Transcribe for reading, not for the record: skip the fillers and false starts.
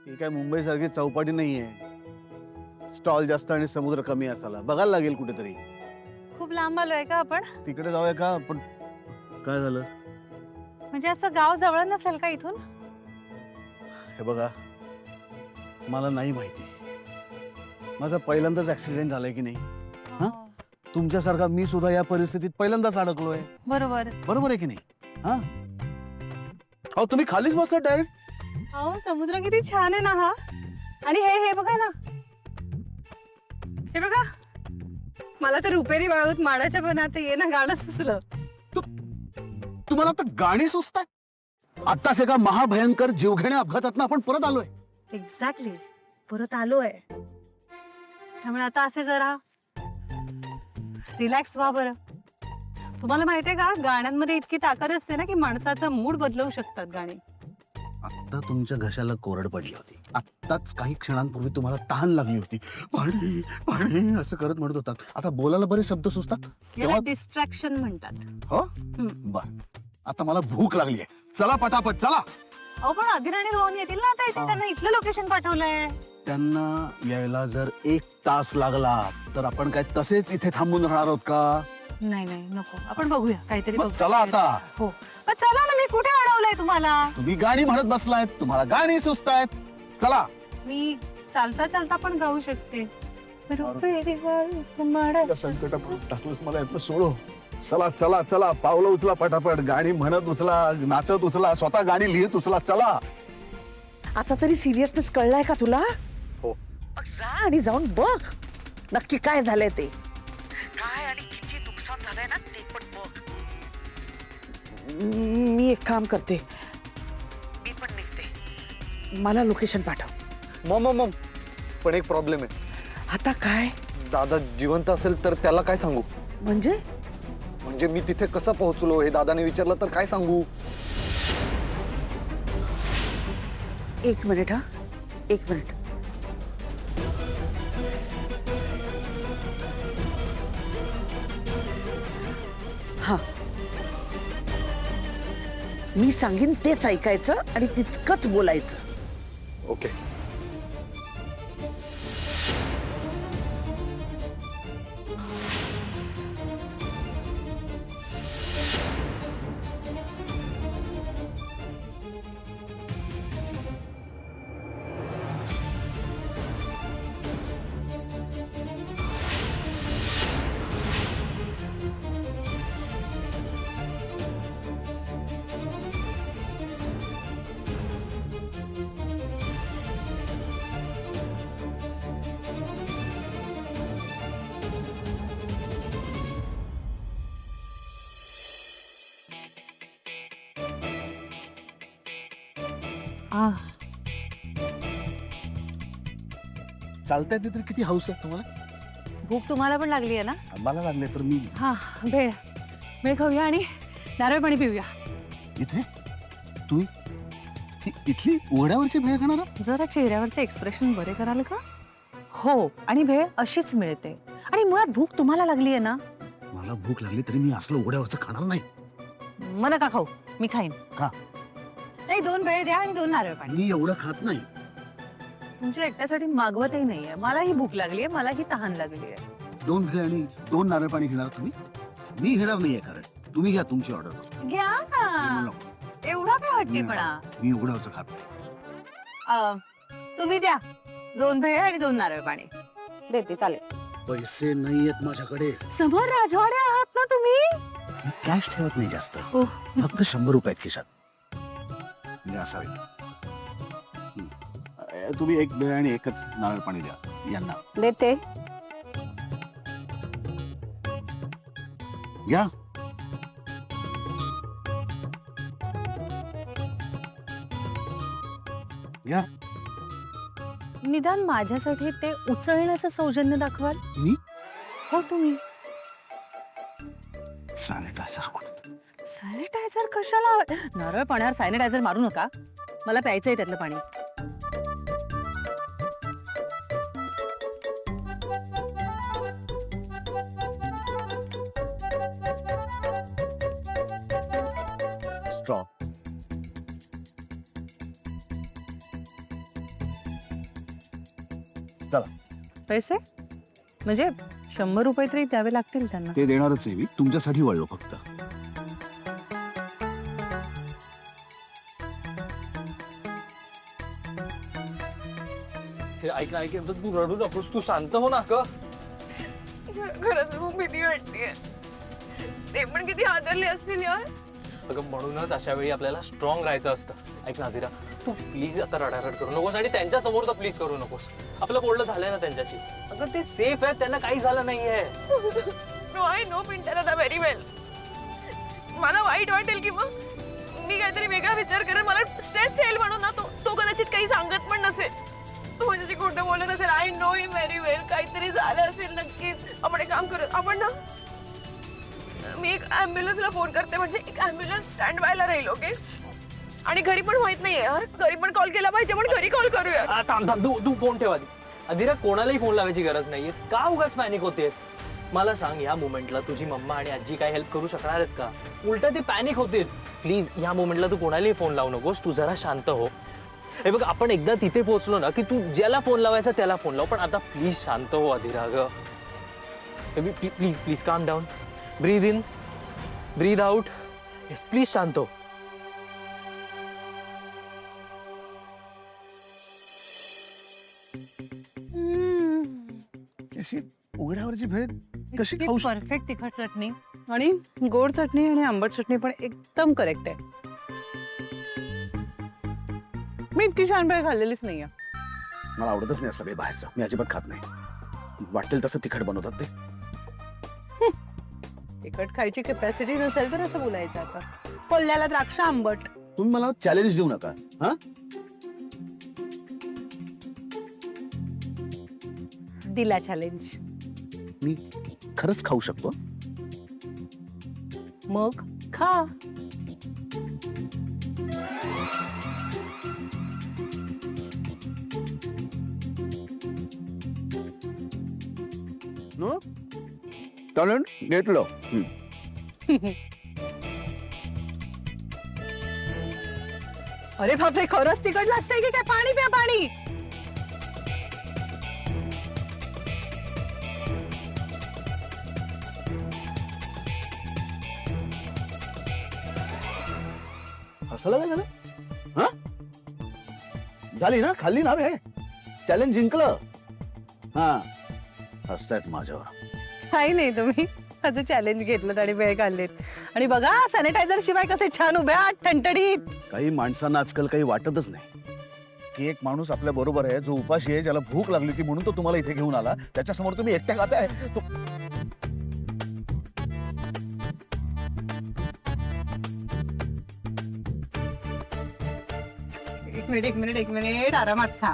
ही काय मुंबई सारखी चौपाटी नाहीये. स्टॉल जास्त आणि समुद्र कमी असायला बघायला लागेल कुठेतरी. खूप लांब आलोय का आपण? तिकडे जाऊया का आपण? काय झालं? म्हणजे असं गाव जवळ नसेल का इथून? हे बघा, मला नाही माहिती. माझा पहिल्यांदाच ऍक्सिडेंट झालाय की नाही. हा? तुमच्यासारखा मी सुद्धा या परिस्थितीत पहिल्यांदाच अडकलोय. बरोबर. बरोबर आहे की नाही? हा, अहो तुम्ही खालीच बसता डायरेक्ट. अहो समुद्र किती छान आहे ना हा. आणि हे बघा ना, हे बघा, मला तर रुपेरी वाळूत माडाच्या बनात ये ना गाणं सुचलं. तुम्हाला आता गाणी सुचतात. आत्ताच एका महाभयंकर जीवघेण्या अपघातातनं आपण परत आलोय. एक्झॅक्टली, परत आलोय. त्यामुळे आता असे जरा रिलॅक्स व्हा बरं. तुम्हाला माहितीये का, गाण्यांमध्ये इतकी ताकद असते ना की माणसाचा मूड बदलवू शकतात गाणी. आता तुमच्या घशाला कोरड पडली होती. आत्ताच काही क्षणांपूर्वी तुम्हाला तहान लागली होती. पाणी पाणी असं करत म्हणत होता. आता बोलायला बरेच शब्द सुचतात. याला डिस्ट्रॅक्शन म्हणतात. हो, बर. आता मला भूक लागली आहे. चला पटापट चला. अहो पण अधीर आणि रोहन येतील ना आता इथे. त्यांना इथलं लोकेशन पाठवलंय. त्यांना यायला जर 1 तास लागला तर आपण काय तसेच इथे थांबून राहणार आहोत का? नाही नाही नको, आपण बघूया काहीतरी. मग चला आता. हो पण चला ना, मी कुठे अडवलंय तुम्हाला? तुम्ही गाणी म्हणत बसलायत, तुम्हाला गाणी सुचतायत. चला. मी चालता चालता पण गाऊ शकते. संकटात टाकलंस मला यातनं सोडो. चला चला चला, पावलं उचला पटापट. गाणी म्हणत उचला, नाचत उचला, स्वतः गाणी लिहित उचला. चला. आता तरी सिरियसनेस कळलाय का तुला? हो. मग जा आणि जाऊन बघ नक्की काय झालंय ते. काय आणि किती नुकसान झालंय ना ते पण बघ. मी एक काम करते, मी पण निघते. मला लोकेशन पाठव. मम पण एक प्रॉब्लेम आहे. आता काय? दादा जिवंत असेल तर त्याला काय सांगू? म्हणजे म्हणजे मी तिथे कसं पोहोचलो हे दादाने विचारलं तर काय सांगू? 1 मिनिट. हा, 1 मिनिट. हा, मी सांगेन तेच ऐकायचं आणि तितकंच बोलायचं. ओके. चालता येते तर किती हौस आहे तुम्हाला. भूक तुम्हाला पण लागली आहे ना? मला लागले तर मी हा, भेळ खाऊया आणि नारळ पाणी पिऊया. इथे तू इथली उघड्यावरची भेळ खाणार? जरा चेहऱ्यावरचे एक्सप्रेशन बरे कराल का? हो, आणि भेळ अशीच मिळते. आणि मुळात भूक तुम्हाला लागली आहे ना? मला भूक लागली तरी मी असलं उघड्यावरचं खाणार नाही. मग नका खाऊ, मी खाईन. का? नाही, 2 भेळ द्या आणि 2 नारळ पाणी. मी एवढं खात नाही. तुमच्या एकट्यासाठी मागवतही नाहीये. मलाही भूक लागली आहे, मलाही तहान लागली आहे. 2 भेळ आणि 2 नारळ पाणी घेणार तुम्ही? मी घेणार नाहीये. कारण तुम्ही घ्या तुमची ऑर्डर. घ्या ना. एवढा काय हट्टीपणा? मी उघड्यावरचं खात नाही. तुम्ही द्या 2 भेळ आणि 2 नारळ पाणी. देते, चालेल. पैसे नाहीयेत माझ्याकडे. समोर राजवाडे आहात ना तुम्ही? मी कॅश ठेवत नाही जास्त. ओह. फक्त 100 रुपये खिशात म्हणजे असावेत. तुम्ही 1 भेळ आणि 1च नारळ पाणी द्या यांना. देते. घ्या. घ्या. निदान माझ्यासाठी ते उचलण्याचं सौजन्य दाखवाल? मी? हो, तुम्ही. सॅनिटायझर कशाला? नारळ पाण्यावर सॅनिटायझर मारू नका. मला प्यायचंय त्यातलं पाणी. स्ट्रॉ. चला पैसे म्हणजे 100 रुपये तरी द्यावे लागतील त्यांना. ते देणारच आहे मी, तुमच्यासाठी वळलो फक्त. ते ऐक ना, ऐक ना, तू रडू नकोस, तू शांत हो ना ग. खरंच खूप भीती वाटतेय. ते पण किती हादरले असतील यार. अगं म्हणूनच अशा वेळी आपल्याला स्ट्रॉंग राहायचं असतं. ऐक ना अधीरा, तू प्लीज आता रडारड करू नकोस आणि त्यांच्या समोर तर प्लीज करू नकोस. आपलं बोलणं झालंय ना त्यांच्याशी. अगं ते सेफ आहे, त्यांना काही झालं नाहीये. नो आय नो पिंट्या दादा व्हेरी वेल. मला वाईट वाटेल की मग मी काहीतरी वेगळा विचार करेन. मला स्ट्रेस येईल म्हणून ना तो कदाचित काही सांगत पण नसेल. तो माझ्याशी खोटं बोलत नसेल. आय नो हिम व्हेरी वेल. काहीतरी झालं असेल नक्कीच. आपण एक काम करू, आपण ना मी एक ॲम्ब्युलन्सला फोन करते, म्हणजे एक ॲम्ब्युलन्स स्टँड बायला राहील. ओके. आणि घरी पण माहित नाहीये यार, घरी पण कॉल केला पाहिजे. पण घरी कॉल करूया. थांब थांब, तू फोन ठेवा. अधीरा, कोणालाही फोन लावायची गरज नाहीये. का उगाच पॅनिक होतेस? मला सांग, या मोमेंटला तुझी मम्मा आणि आजी काय हेल्प करू शकणार आहेत का? उलट ते पॅनिक होतील. प्लीज या मोमेंटला तू कोणालाही फोन लावू नकोस. तू जरा शांत हो. हे बघ, आपण एकदा तिथे पोहोचलो ना की तू ज्याला फोन लावायचा त्याला फोन लाव. पण आता प्लीज शांत हो अधीरा ग. प्लीज प्लीज काम down. Breathe in, breathe out. Yes, please शांत हो. अशी उघड्यावरची भेळ कशी खाऊ शकतो? परफेक्ट तिखट चटणी आणि गोड चटणी आणि आंबट चटणी पण एकदम करेक्ट आहे. मी इतकी छान भेळ खाल्लेलीच नाहीये. मला आवडतच नाही असं काही बाहेरचं. मी अजिबात खात नाही. वाटेल तसं तिखट बनवतात ते. तिखट खायची कॅपॅसिटी नसेल तर असं बोलायचं. आता कोल्ह्याला द्राक्ष आंबट. तुम्ही मला चॅलेंज देऊ नका. हा, दिला चॅलेंज. मी खरंच खाऊ शकतो. मग खा. नो टॅलेंट घेतलं. अरे बापरे, खरंच तिखट लागतंय की काय? पाणी प्या, पाणी. हसायला काय झालं? हा, झाली ना, खाल्ली ना रे, चॅलेंज जिंकलं. हा, हसतायत माझ्यावर. काही नाही, तुम्ही माझं चॅलेंज घेतलं आणि वेळ काढलेत. आणि बघा, सॅनिटायझर शिवाय कसे छान उभ्या ठणठणीत. काही माणसांना आजकाल काही वाटतच नाही की एक माणूस आपल्या बरोबर आहे जो उपाशी आहे, ज्याला भूक लागली ती म्हणून तो तुम्हाला इथे घेऊन आला. त्याच्यासमोर तुम्ही एकट्या खाताय. तो एक मिनिट आरामात खा.